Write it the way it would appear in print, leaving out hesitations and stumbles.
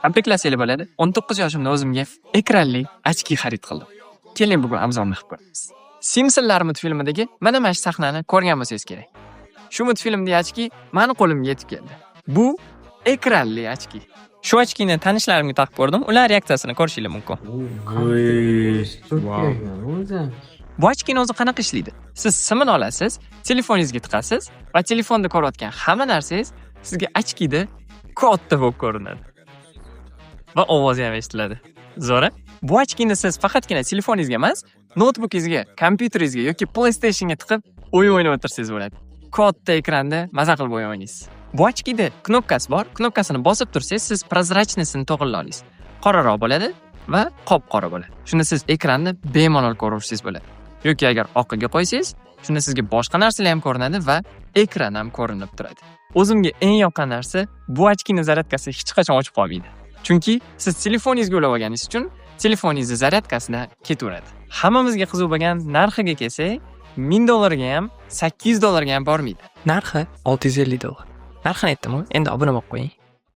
Tabriklasanglar bo'ladi. 19 yoshimda o'zimga ekranli ochki xarid qildim. Keling bugun obzorni qilib ko'ramiz. Simpsonlar multfilmidagi mana shu sahnani ko'rgan bo'lsangiz kerak. Shu multfilmdagi ochki meni qo'limga yetib keldi. Bu ekranli ochki. Shu ochkini tanishlarimga taqib ko'rdim. Ular reaksiyasini ko'rishingiz mumkin. Bu ochkini o'zi qanaqa ishlaydi? Siz simini olasiz, telefoningizga tiqasiz va telefonda ko'rayotgan hamma narsangiz sizga ochkida katta bo'lib ko'rinadi. Va ovozi ham eshitiladi. Zo'ra? Bu ochkini siz faqatgina telefoningizga emas, notebookingizga, kompyuteringizga yoki PlayStationga tiqib o'yin o'ynab o'tirsangiz bo'ladi. Katta ekranda maza qilib o'yin o'ynaysiz. Bu ochkida knopkasi bor. Knopkasini bosib tursangiz, siz prozrachnisini to'g'irlay olasiz. Qoraroq bo'ladi va qop-qora bo'ladi. Shunda siz ekranni bemalol ko'rishingiz bo'ladi. Yoki agar oqiga qo'ysangiz, shunda sizga boshqa narsalar ham ko'rinadi va ekran ham ko'rinib turadi. O'zimga eng yoqqan narsa bu ochkini zaryadkasi hech qachon o'chib qolmaydi. Chunki siz telefoningizga ulab olganingiz uchun telefoningizni zaryadkasida ketaveradi. Hammamizga qiziq bo'lgan narxiga kelsak, $1000 ga ham, $800 ga ham bormaydi. Narxi $650. Narxini aytdim-ku, endi obuna bo'lib qo'ying.